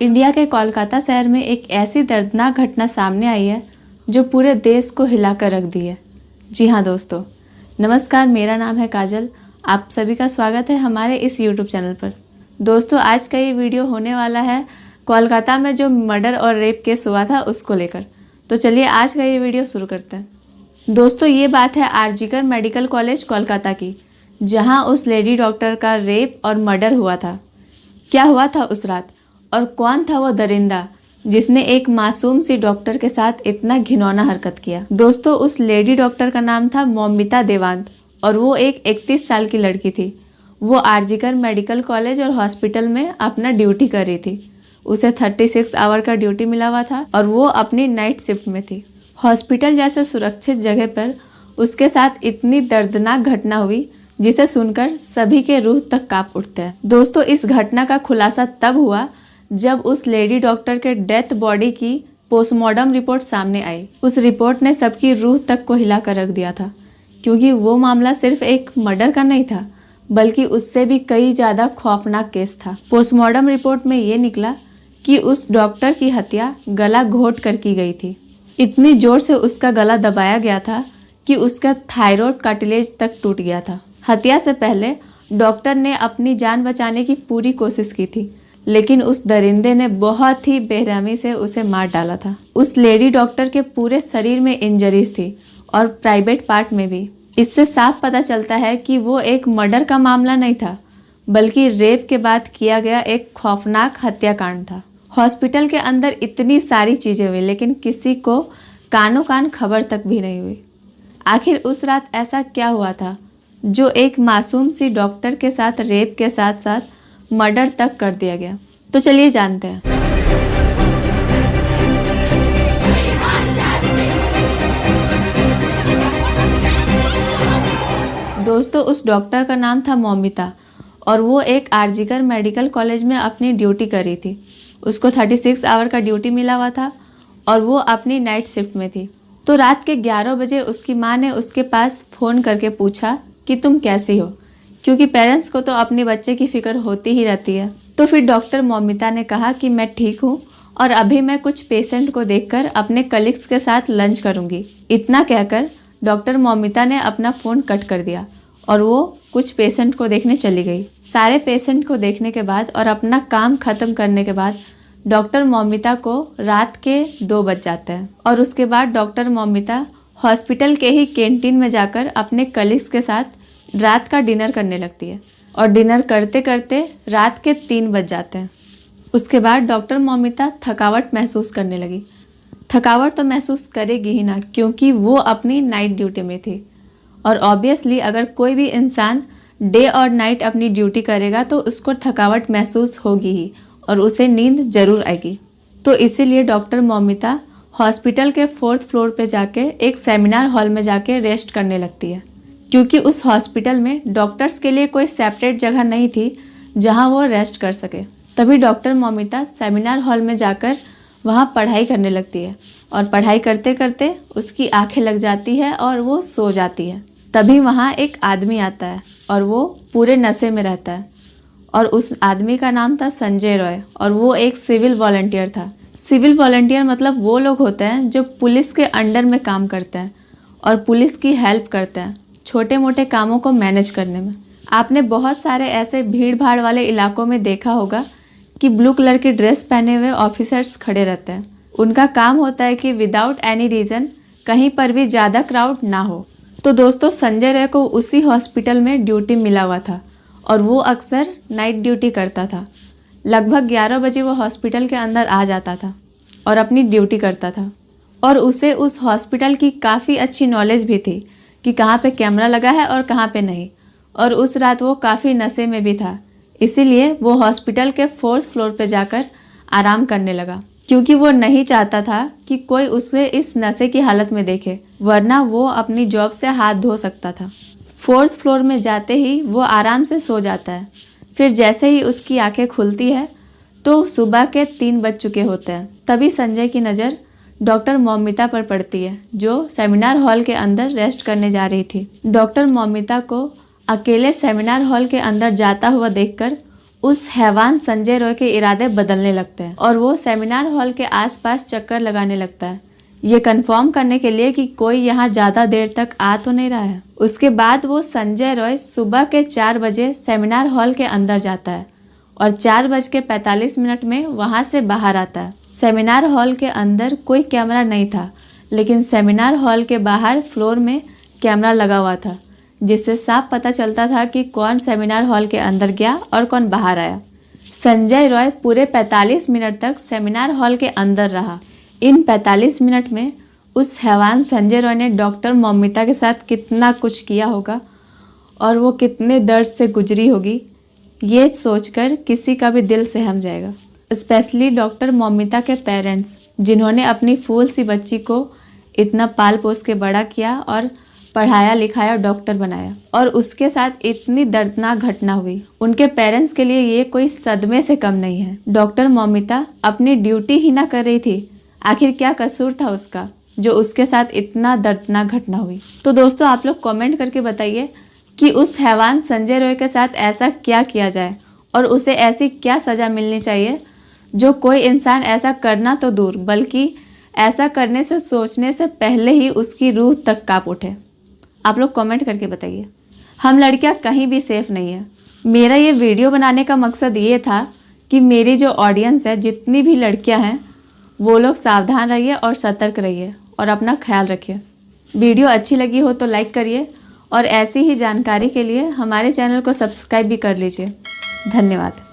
India के कोलकाता शहर में एक ऐसी दर्दनाक घटना सामने आई है जो पूरे देश को हिला कर रख दी है। जी हाँ दोस्तों, नमस्कार, मेरा नाम है काजल। आप सभी का स्वागत है हमारे इस यूट्यूब चैनल पर। दोस्तों, आज का ये वीडियो होने वाला है कोलकाता में जो मर्डर और रेप केस हुआ था उसको लेकर। तो चलिए आज का ये वीडियो शुरू करते हैं। दोस्तों, ये बात है आरजीकर मेडिकल कॉलेज कोलकाता की, जहाँ उस लेडी डॉक्टर का रेप और मर्डर हुआ था। क्या हुआ था उस रात और कौन था वो दरिंदा जिसने एक मासूम सी डॉक्टर के साथ इतना घिनौना हरकत किया। दोस्तों, उस लेडी डॉक्टर का नाम था मौमिता देवांत और वो एक 31 साल की लड़की थी। वो आरजीकर मेडिकल कॉलेज और हॉस्पिटल में अपना ड्यूटी कर रही थी। उसे 36 आवर का ड्यूटी मिला हुआ था और वो अपनी नाइट शिफ्ट में थी। हॉस्पिटल जैसे सुरक्षित जगह पर उसके साथ इतनी दर्दनाक घटना हुई जिसे सुनकर सभी के रूह तक कांप उठते हैं। दोस्तों, इस घटना का खुलासा तब हुआ जब उस लेडी डॉक्टर के डेथ बॉडी की पोस्टमार्टम रिपोर्ट सामने आई। उस रिपोर्ट ने सबकी रूह तक को हिला कर रख दिया था, क्योंकि वो मामला सिर्फ एक मर्डर का नहीं था बल्कि उससे भी कई ज़्यादा खौफनाक केस था। पोस्टमार्टम रिपोर्ट में ये निकला कि उस डॉक्टर की हत्या गला घोट कर की गई थी। इतनी जोर से उसका गला दबाया गया था कि उसका थायराइड कार्टिलेज तक टूट गया था। हत्या से पहले डॉक्टर ने अपनी जान बचाने की पूरी कोशिश की थी, लेकिन उस दरिंदे ने बहुत ही बेरहमी से उसे मार डाला था। उस लेडी डॉक्टर के पूरे शरीर में इंजरीज थी और प्राइवेट पार्ट में भी। इससे साफ पता चलता है कि वो एक मर्डर का मामला नहीं था बल्कि रेप के बाद किया गया एक खौफनाक हत्याकांड था। हॉस्पिटल के अंदर इतनी सारी चीजें हुई लेकिन किसी को कानों कान खबर तक भी नहीं हुई। आखिर उस रात ऐसा क्या हुआ था जो एक मासूम सी डॉक्टर के साथ रेप के साथ साथ मर्डर तक कर दिया गया। तो चलिए जानते हैं। दोस्तों, उस डॉक्टर का नाम था मौमिता और वो एक आरजीकर मेडिकल कॉलेज में अपनी ड्यूटी कर रही थी। उसको 36 आवर का ड्यूटी मिला हुआ था और वो अपनी नाइट शिफ्ट में थी। तो रात के 11 बजे उसकी माँ ने उसके पास फ़ोन करके पूछा कि तुम कैसी हो, क्योंकि पेरेंट्स को तो अपने बच्चे की फिक्र होती ही रहती है। तो फिर डॉक्टर मौमिता ने कहा कि मैं ठीक हूँ और अभी मैं कुछ पेशेंट को देखकर अपने कलीग्स के साथ लंच करूँगी। इतना कहकर डॉक्टर मौमिता ने अपना फ़ोन कट कर दिया और वो कुछ पेशेंट को देखने चली गई। सारे पेशेंट को देखने के बाद और अपना काम ख़त्म करने के बाद डॉक्टर मौमिता को रात के 2 बज जाते हैं और उसके बाद डॉक्टर मौमिता हॉस्पिटल के ही कैंटीन में जाकर अपने कलीग्स के साथ रात का डिनर करने लगती है और डिनर करते करते रात के 3 बज जाते हैं। उसके बाद डॉक्टर मौमिता थकावट महसूस करने लगी। थकावट तो महसूस करेगी ही ना, क्योंकि वो अपनी नाइट ड्यूटी में थी और ऑब्वियसली अगर कोई भी इंसान डे और नाइट अपनी ड्यूटी करेगा तो उसको थकावट महसूस होगी ही और उसे नींद जरूर आएगी। तो इसीलिए डॉक्टर मौमिता हॉस्पिटल के 4th फ्लोर पे जाके एक सेमिनार हॉल में जाके रेस्ट करने लगती है, क्योंकि उस हॉस्पिटल में डॉक्टर्स के लिए कोई सेपरेट जगह नहीं थी जहां वो रेस्ट कर सके। तभी डॉक्टर मौमिता सेमिनार हॉल में जाकर वहां पढ़ाई करने लगती है और पढ़ाई करते करते उसकी आंखें लग जाती है और वो सो जाती है। तभी वहाँ एक आदमी आता है और वो पूरे नशे में रहता है और उस आदमी का नाम था संजय रॉय और वो एक सिविल वॉलंटियर था। सिविल वॉलंटियर मतलब वो लोग होते हैं जो पुलिस के अंडर में काम करते हैं और पुलिस की हेल्प करते हैं छोटे मोटे कामों को मैनेज करने में। आपने बहुत सारे ऐसे भीड़ भाड़ वाले इलाकों में देखा होगा कि ब्लू कलर की ड्रेस पहने हुए ऑफिसर्स खड़े रहते हैं। उनका काम होता है कि विदाउट एनी रीज़न कहीं पर भी ज़्यादा क्राउड ना हो। तो दोस्तों, संजय राय को उसी हॉस्पिटल में ड्यूटी मिला हुआ था और वो अक्सर नाइट ड्यूटी करता था। लगभग 11 बजे वो हॉस्पिटल के अंदर आ जाता था और अपनी ड्यूटी करता था और उसे उस हॉस्पिटल की काफ़ी अच्छी नॉलेज भी थी कि कहाँ पे कैमरा लगा है और कहाँ पे नहीं। और उस रात वो काफ़ी नशे में भी था, इसीलिए वो हॉस्पिटल के 4th फ्लोर पे जाकर आराम करने लगा, क्योंकि वो नहीं चाहता था कि कोई उसे इस नशे की हालत में देखे, वरना वो अपनी जॉब से हाथ धो सकता था। 4th फ्लोर में जाते ही वो आराम से सो जाता है। फिर जैसे ही उसकी आंखें खुलती है तो सुबह के 3 बज चुके होते हैं। तभी संजय की नज़र डॉक्टर मौमिता पर पड़ती है, जो सेमिनार हॉल के अंदर रेस्ट करने जा रही थी। डॉक्टर मौमिता को अकेले सेमिनार हॉल के अंदर जाता हुआ देखकर उस हैवान संजय रॉय के इरादे बदलने लगते हैं और वो सेमिनार हॉल के आसपास चक्कर लगाने लगता है, ये कंफर्म करने के लिए कि कोई यहाँ ज़्यादा देर तक आ तो नहीं रहा है। उसके बाद वो संजय रॉय सुबह के 4 बजे सेमिनार हॉल के अंदर जाता है और 4:45 में वहाँ से बाहर आता है। सेमिनार हॉल के अंदर कोई कैमरा नहीं था, लेकिन सेमिनार हॉल के बाहर फ्लोर में कैमरा लगा हुआ था, जिससे साफ पता चलता था कि कौन सेमिनार हॉल के अंदर गया और कौन बाहर आया। संजय रॉय पूरे 45 मिनट तक सेमिनार हॉल के अंदर रहा। इन 45 मिनट में उस हैवान संजय रॉय ने डॉक्टर मौमिता के साथ कितना कुछ किया होगा और वो कितने दर्द से गुजरी होगी, ये सोचकर किसी का भी दिल सहम जाएगा। स्पेशली डॉक्टर मौमिता के पेरेंट्स, जिन्होंने अपनी फूल सी बच्ची को इतना पाल पोस के बड़ा किया और पढ़ाया लिखाया और डॉक्टर बनाया, और उसके साथ इतनी दर्दनाक घटना हुई। उनके पेरेंट्स के लिए ये कोई सदमे से कम नहीं है। डॉक्टर मौमिता अपनी ड्यूटी ही ना कर रही थी, आखिर क्या कसूर था उसका जो उसके साथ इतना दर्दनाक घटना हुई। तो दोस्तों, आप लोग कमेंट करके बताइए कि उस हैवान संजय रॉय के साथ ऐसा क्या किया जाए और उसे ऐसी क्या सज़ा मिलनी चाहिए जो कोई इंसान ऐसा करना तो दूर बल्कि ऐसा करने से सोचने से पहले ही उसकी रूह तक कांप उठे। आप लोग कमेंट करके बताइए। हम लड़कियां कहीं भी सेफ नहीं है। मेरा ये वीडियो बनाने का मकसद ये था कि मेरी जो ऑडियंस है, जितनी भी लड़कियां हैं, वो लोग सावधान रहिए और सतर्क रहिए और अपना ख्याल रखिए। वीडियो अच्छी लगी हो तो लाइक करिए और ऐसी ही जानकारी के लिए हमारे चैनल को सब्सक्राइब भी कर लीजिए। धन्यवाद।